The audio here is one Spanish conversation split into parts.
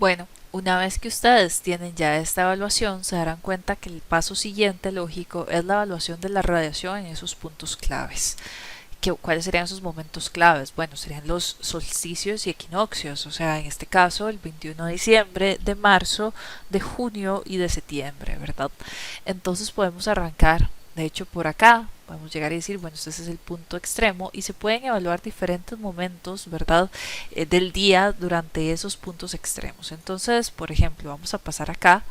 Bueno, una vez que ustedes tienen ya esta evaluación, se darán cuenta que el paso siguiente lógico es la evaluación de la radiación en esos puntos claves. ¿Cuáles serían esos momentos claves? Bueno, serían los solsticios y equinoccios, o sea, en este caso el 21 de diciembre, de marzo, de junio y de septiembre, ¿verdad? Entonces podemos arrancar, de hecho, por acá. Podemos llegar y decir, bueno, este es el punto extremo y se pueden evaluar diferentes momentos, ¿verdad? Del día durante esos puntos extremos. Entonces, por ejemplo, vamos a pasar acá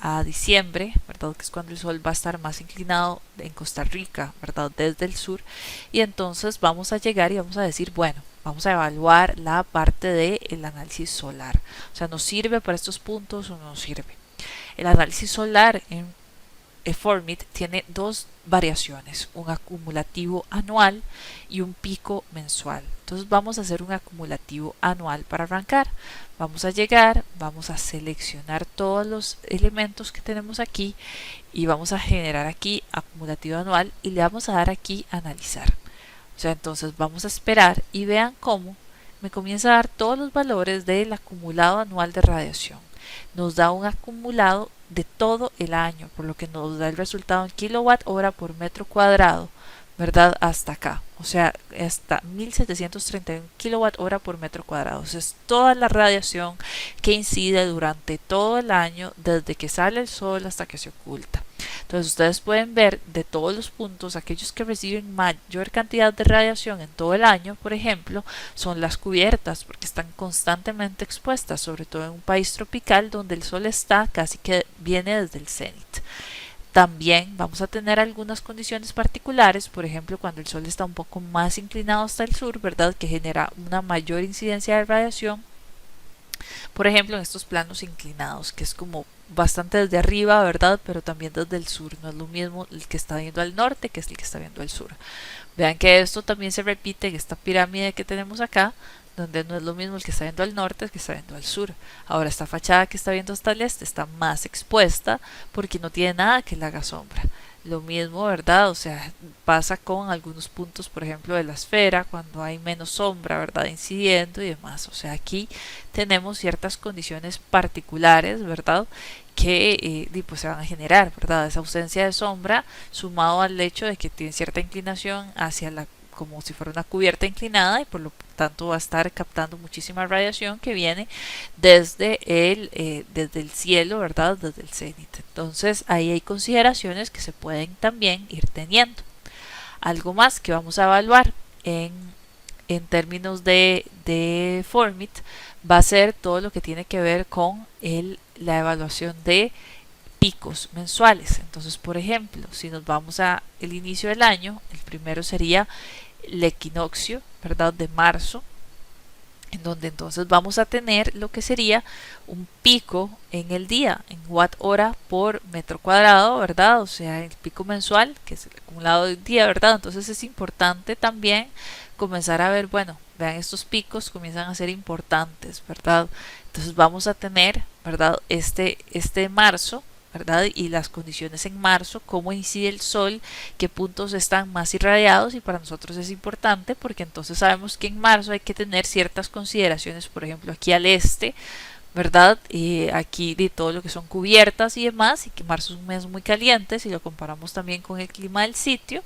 a diciembre, ¿verdad? Que es cuando el sol va a estar más inclinado en Costa Rica, ¿verdad? Desde el sur. Y entonces vamos a llegar y vamos a decir, bueno, vamos a evaluar la parte del análisis solar. O sea, ¿nos sirve para estos puntos o no nos sirve? El análisis solar en Formit tiene dos variaciones, un acumulativo anual y un pico mensual. Entonces vamos a hacer un acumulativo anual para arrancar. Vamos a llegar, vamos a seleccionar todos los elementos que tenemos aquí y vamos a generar aquí acumulativo anual y le vamos a dar aquí analizar. O sea, entonces vamos a esperar y vean cómo me comienza a dar todos los valores del acumulado anual de radiación. Nos da un acumulado de todo el año, por lo que nos da el resultado en kilowatt hora por metro cuadrado, ¿verdad? Hasta acá, o sea, hasta 1731 kilowatt hora por metro cuadrado. O sea, es toda la radiación que incide durante todo el año, desde que sale el sol hasta que se oculta. Entonces ustedes pueden ver de todos los puntos, aquellos que reciben mayor cantidad de radiación en todo el año, por ejemplo, son las cubiertas, porque están constantemente expuestas, sobre todo en un país tropical donde el sol está casi que viene desde el cenit. También vamos a tener algunas condiciones particulares, por ejemplo, cuando el sol está un poco más inclinado hasta el sur, ¿verdad? Que genera una mayor incidencia de radiación, por ejemplo, en estos planos inclinados, que es como bastante desde arriba, ¿verdad? Pero también desde el sur. No es lo mismo el que está viendo al norte que es el que está viendo al sur. Vean que esto también se repite en esta pirámide que tenemos acá, donde no es lo mismo el que está viendo al norte que el que está viendo al sur. Ahora, esta fachada que está viendo hasta el este está más expuesta porque no tiene nada que le haga sombra. Lo mismo, ¿verdad? O sea, pasa con algunos puntos, por ejemplo, de la esfera, cuando hay menos sombra, ¿verdad? Incidiendo y demás. O sea, aquí tenemos ciertas condiciones particulares, ¿verdad? Que pues se van a generar, ¿verdad? Esa ausencia de sombra sumado al hecho de que tiene cierta inclinación hacia la, como si fuera una cubierta inclinada, y por lo tanto va a estar captando muchísima radiación que viene desde el cielo, ¿verdad? Desde el cenit. Entonces ahí hay consideraciones que se pueden también ir teniendo. Algo más que vamos a evaluar en términos de Formit va a ser todo lo que tiene que ver con la evaluación de picos mensuales. Entonces, por ejemplo, si nos vamos a el inicio del año, el primero sería el equinoccio, ¿verdad? De marzo, en donde entonces vamos a tener lo que sería un pico en el día, en watt hora por metro cuadrado, ¿verdad? O sea, el pico mensual, que es el acumulado del día, ¿verdad? Entonces es importante también comenzar a ver, bueno, vean, estos picos comienzan a ser importantes, ¿verdad? Entonces vamos a tener, ¿verdad? Este marzo, ¿verdad? Y las condiciones en marzo, cómo incide el sol, qué puntos están más irradiados, y para nosotros es importante porque entonces sabemos que en marzo hay que tener ciertas consideraciones, por ejemplo, aquí al este, ¿verdad? Aquí de todo lo que son cubiertas y demás, y que marzo es un mes muy caliente si lo comparamos también con el clima del sitio,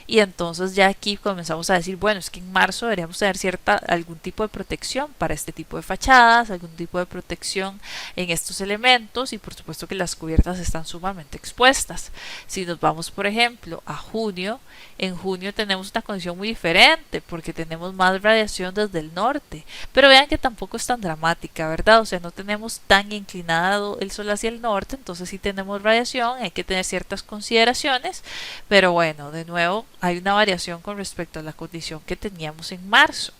y entonces ya aquí comenzamos a decir, bueno, es que en marzo deberíamos tener algún tipo de protección para este tipo de fachadas, algún tipo de protección en estos elementos, y por supuesto que las cubiertas están sumamente expuestas. Si nos vamos, por ejemplo, a junio, en junio tenemos una condición muy diferente porque tenemos más radiación desde el norte, pero vean que tampoco es tan dramática, ¿verdad? O sea, no tenemos tan inclinado el sol hacia el norte, entonces sí tenemos radiación, hay que tener ciertas consideraciones, pero bueno, de nuevo hay una variación con respecto a la condición que teníamos en marzo.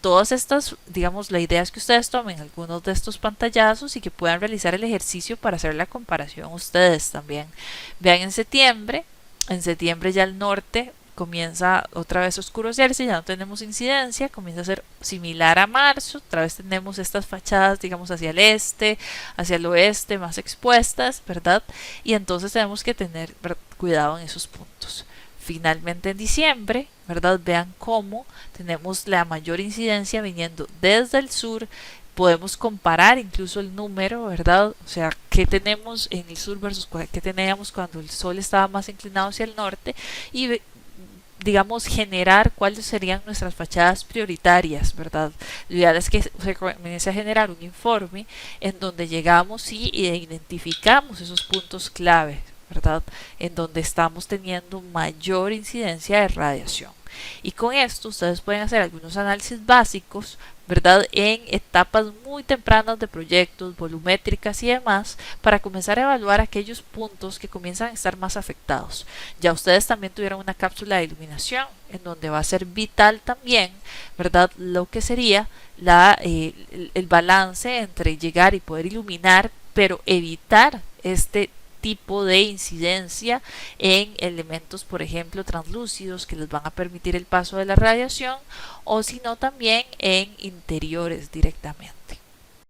Todas estas, digamos, la idea es que ustedes tomen algunos de estos pantallazos y que puedan realizar el ejercicio para hacer la comparación ustedes también. Vean en septiembre ya el norte comienza otra vez a oscurecerse, ya no tenemos incidencia, comienza a ser similar a marzo, otra vez tenemos estas fachadas, digamos, hacia el este, hacia el oeste, más expuestas, ¿verdad? Y entonces tenemos que tener cuidado en esos puntos. Finalmente en diciembre, ¿verdad? Vean cómo tenemos la mayor incidencia viniendo desde el sur, podemos comparar incluso el número, ¿verdad? O sea, qué tenemos en el sur versus qué teníamos cuando el sol estaba más inclinado hacia el norte y digamos, generar cuáles serían nuestras fachadas prioritarias, ¿verdad? Lo ideal es que se comience a generar un informe en donde llegamos y identificamos esos puntos clave, ¿verdad? En donde estamos teniendo mayor incidencia de radiación. Y con esto ustedes pueden hacer algunos análisis básicos, ¿verdad? En etapas muy tempranas de proyectos, volumétricas y demás, para comenzar a evaluar aquellos puntos que comienzan a estar más afectados. Ya ustedes también tuvieron una cápsula de iluminación, en donde va a ser vital también, ¿verdad? Lo que sería el balance entre llegar y poder iluminar, pero evitar este tipo de incidencia en elementos, por ejemplo, translúcidos que les van a permitir el paso de la radiación, o si no también en interiores directamente.